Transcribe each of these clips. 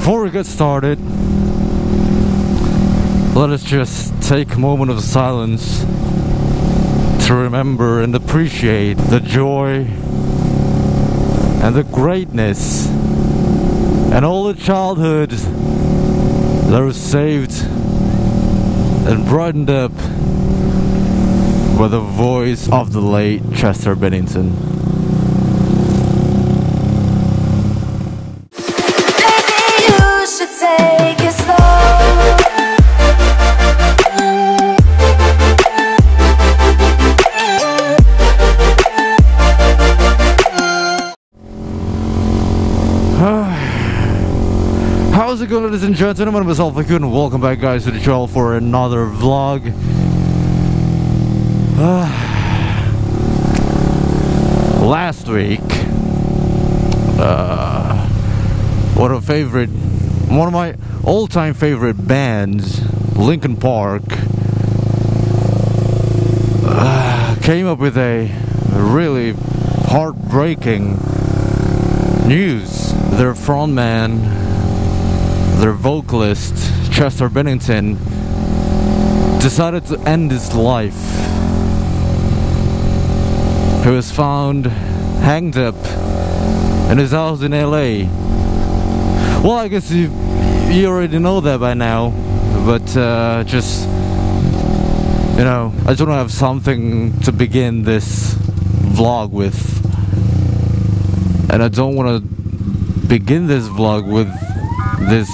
Before we get started, let us just take a moment of silence to remember and appreciate the joy and the greatness and all the childhood that was saved and brightened up by the voice of the late Chester Bennington. Maybe you should take it slow. How's it going, ladies and gentlemen? I'm myself, Cohen, and welcome back, guys, to the channel for another vlog. Last week, one of my all-time favorite bands, Linkin Park, came up with a really heartbreaking news. Their frontman, their vocalist, Chester Bennington, decided to end his life. He was found hanged up in his house in LA. Well, I guess you already know that by now, but just, you know, I just want to have something to begin this vlog with. And I don't want to begin this vlog with this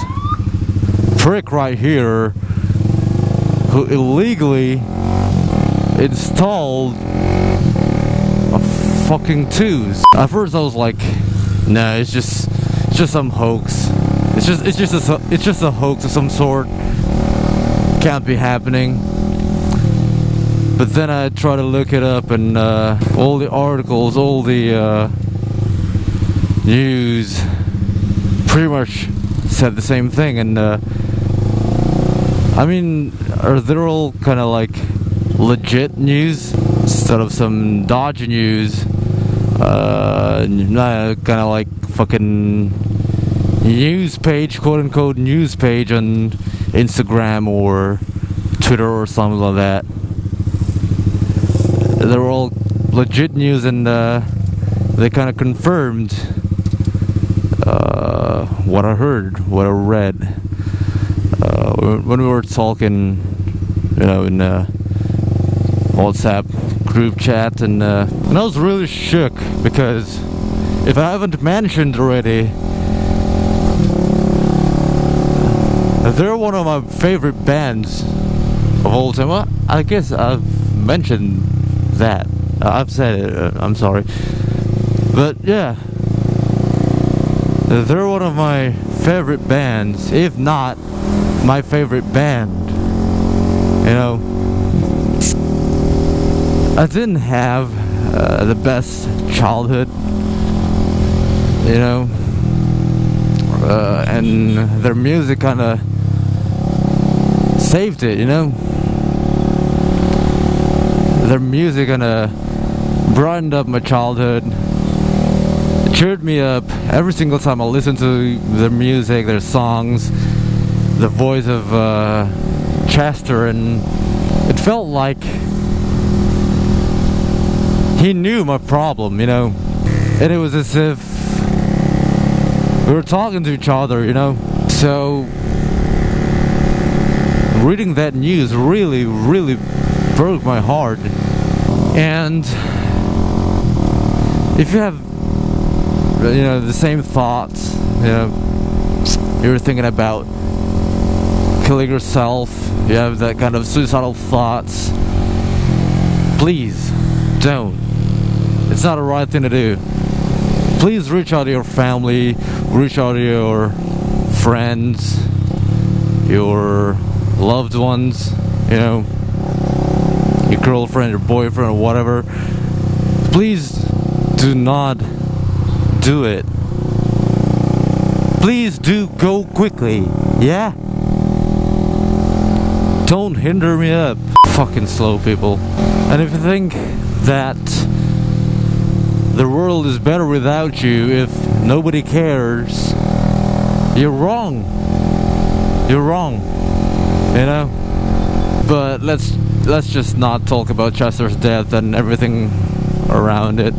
prick right here who illegally installed a fucking tooth. At first I was like, nah, it's just some hoax. It's just a hoax of some sort. Can't be happening. But then I tried to look it up, and all the articles, all the news pretty much said the same thing. And I mean, they're all kind of like legit news instead of some dodgy news. Kind of like fucking news page, quote unquote news page on Instagram or Twitter or something like that. They were all legit news, and they kind of confirmed what I heard, what I read when we were talking, you know, in WhatsApp group chat, and I was really shook because if I haven't mentioned already, they're one of my favorite bands of all time. Well, I guess I've mentioned that. I've said it. I'm sorry, but yeah, they're one of my favorite bands, if not my favorite band. You know, I didn't have the best childhood, you know, and their music kind of saved it, you know. Their music kind of brightened up my childhood. It cheered me up every single time I listened to their music, their songs, the voice of Chester, and it felt like he knew my problem, you know. And it was as if we were talking to each other, you know. So reading that news really broke my heart. And if you have, you know, the same thoughts, you know, you're thinking about killing yourself, you have that kind of suicidal thoughts, please don't. It's not the right thing to do. Please reach out to your family, reach out to your friends, your loved ones, you know, your girlfriend, your boyfriend, or whatever. Please do not do it. Please do go quickly, yeah? Don't hinder me up. Fucking slow people. And if you think that the world is better without you, if nobody cares, you're wrong. You're wrong. You know? But let's just not talk about Chester's death and everything around it,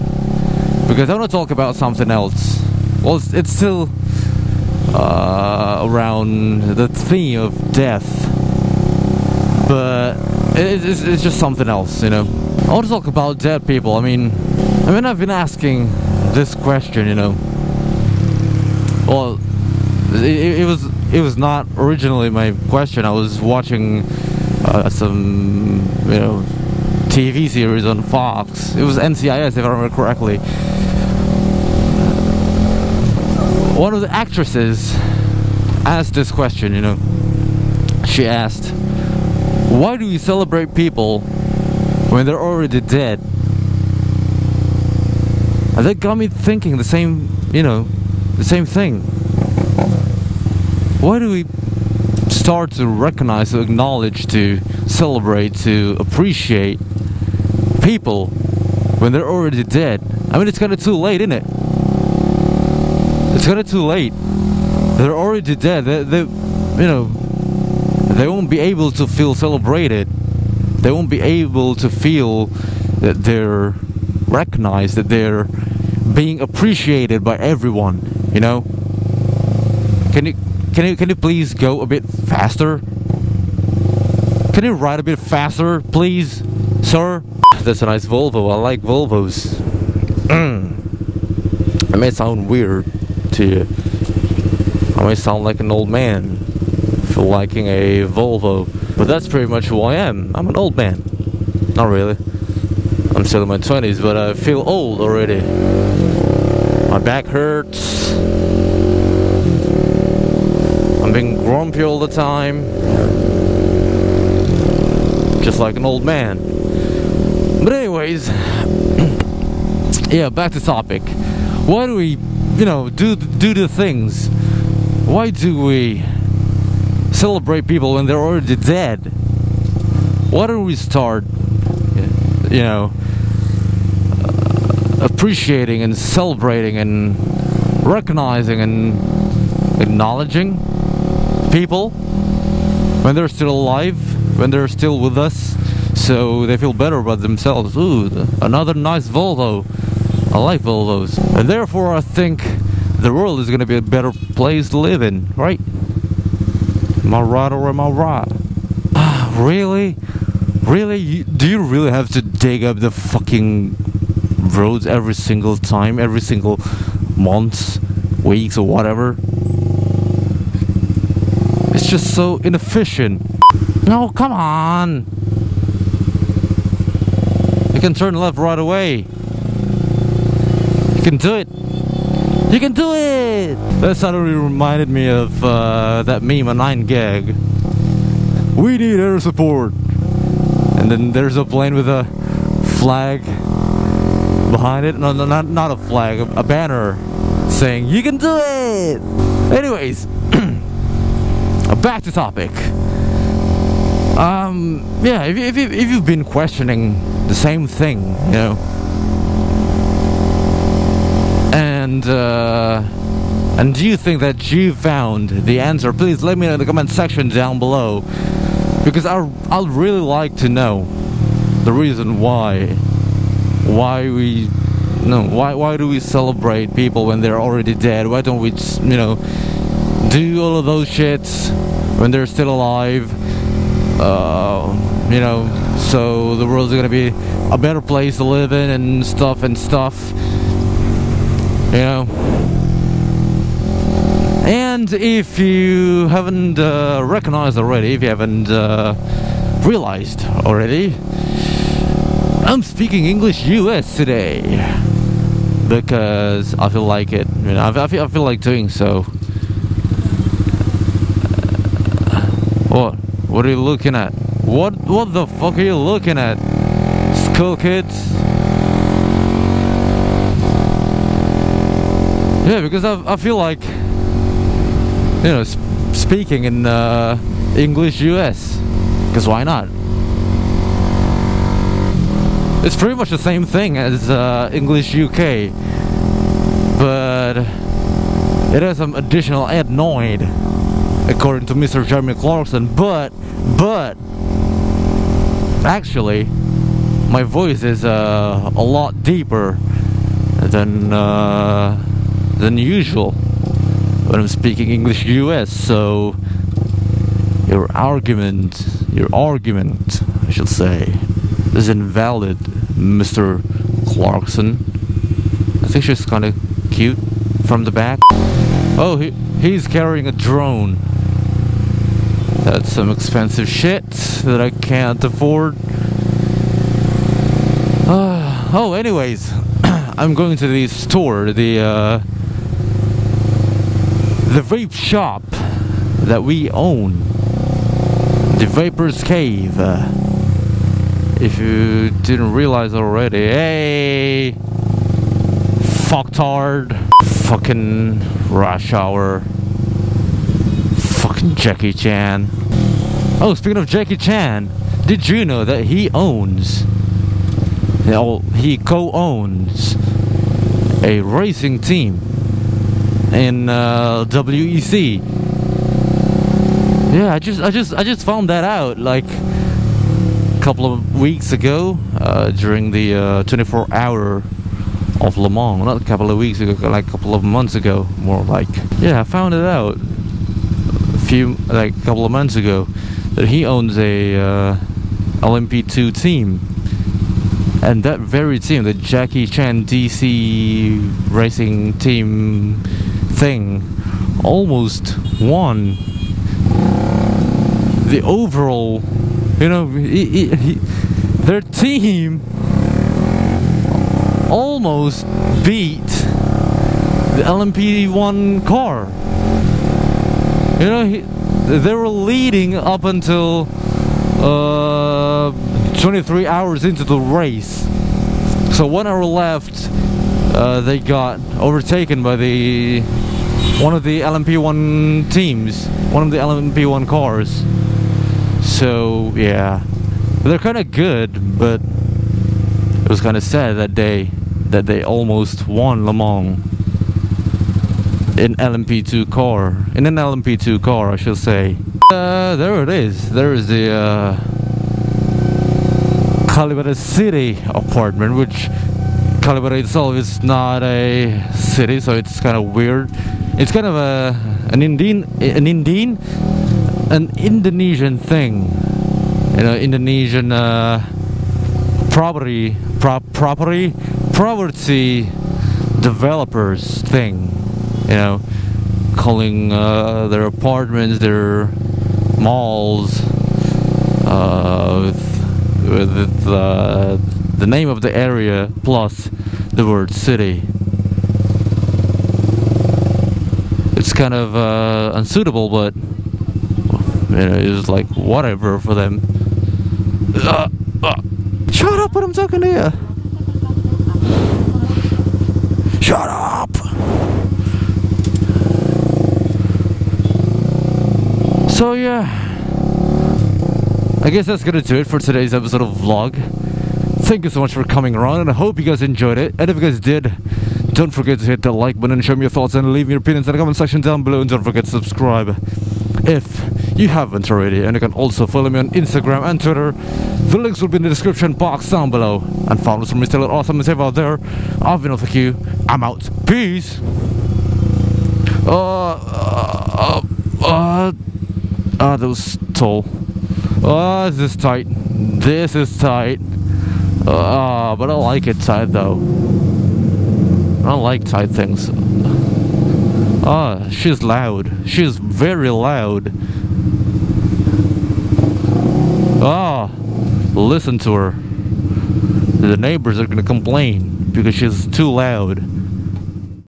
because I want to talk about something else. Well, it's still around the theme of death, but it's just something else, you know. I want to talk about dead people. I mean, I've been asking this question, you know. Well, it was not originally my question. I was watching some, you know, TV series on Fox. It was NCIS, if I remember correctly. One of the actresses asked this question, you know. She asked, why do we celebrate people when they're already dead? And that got me thinking the same, you know, the same thing. Why do we start to recognize, to acknowledge, to celebrate, to appreciate people when they're already dead? I mean, it's kind of too late, isn't it? It's kind of too late. They're already dead. They, you know, they won't be able to feel celebrated. They won't be able to feel that they're recognized, that they're being appreciated by everyone. You know? Can you please go a bit faster? Can you ride a bit faster, please, sir? That's a nice Volvo. I like Volvos. It may sound weird to you. I may sound like an old man for liking a Volvo, but that's pretty much who I am. I'm an old man. Not really. I'm still in my 20s, but I feel old already. My back hurts. I'm being grumpy all the time. Just like an old man. But anyways, yeah, back to topic. Why do we, you know, do the things? Why do we celebrate people when they're already dead? Why don't we start, you know, appreciating and celebrating and recognizing and acknowledging people when they're still alive, when they're still with us, so they feel better about themselves. Ooh, another nice Volvo. I like Volvos. And therefore I think the world is going to be a better place to live in, right? Am I right or am I right? Really? Really? Do you really have to dig up the fucking roads every single time, every single month, weeks or whatever? It's just so inefficient. No, come on. You can turn left right away. You can do it. You can do it! That suddenly reminded me of that meme on 9gag. We need air support. And then there's a plane with a flag behind it. No, not a flag, a banner saying, you can do it! Anyways, back to topic. Yeah, if you've been questioning the same thing, you know, and do you think that you found the answer? Please let me know in the comment section down below, because I'd really like to know the reason why we, why do we celebrate people when they're already dead? Why don't we just, you know, do all of those shits when they're still alive? You know, so the world's gonna be a better place to live in and stuff. You know. And if you haven't recognized already, if you haven't realized already, I'm speaking English US today because I feel like it. You know, I feel like doing so. What are you looking at? What the fuck are you looking at? Skull kids? Yeah, because I feel like, you know, speaking in English US. Because why not? It's pretty much the same thing as English UK. But It has some additional adenoid, according to Mr. Jeremy Clarkson, but actually my voice is a lot deeper than usual when I'm speaking English US, so your argument, I should say, is invalid, Mr. Clarkson. I think she's kind of cute from the back. Oh, he's carrying a drone. That's some expensive shit that I can't afford. Oh, anyways, I'm going to the store, the vape shop that we own, the Vapor's Cave. If you didn't realize already, hey, fucktard, fucking rush hour, fucking Jackie Chan. Oh, speaking of Jackie Chan, did you know that he co-owns a racing team in WEC? Yeah, I just found that out like a couple of weeks ago during the 24-hour of Le Mans. Not a couple of weeks ago, like a couple of months ago, more like. Yeah, I found it out a couple of months ago that he owns a LMP2 team, and that very team, the Jackie Chan DC racing team thing, almost won the overall, you know, their team almost beat the LMP1 car. You know, they were leading up until 23 hours into the race. So 1 hour left, they got overtaken by one of the LMP1 teams, one of the LMP1 cars. So yeah, they're kind of good, but it was kind of sad that day that they almost won Le Mans in an LMP2 car, I should say. There it is. There is the Calibare City apartment, which Calibare itself is not a city, so it's kind of weird. It's kind of an Indonesian thing, you know, Indonesian property developers thing, you know, calling their apartments, their malls with the name of the area plus the word city. It's kind of unsuitable, but you know, it's like whatever for them. Shut up when I'm talking to you. Shut up. So yeah, I guess that's gonna do it for today's episode of Vlog. Thank you so much for coming around, and I hope you guys enjoyed it. And if you guys did, don't forget to hit that like button and show me your thoughts and leave me your opinions in the comment section down below, and don't forget to subscribe if you haven't already. And you can also follow me on Instagram and Twitter. The links will be in the description box down below. And followers from Mr. Awesome and safe out there. I've been off you. I'm out. Peace. That was tall. This is tight. This is tight. But I like it tight though. I don't like tight things. She's loud. She's very loud. Listen to her. The neighbors are gonna complain because she's too loud.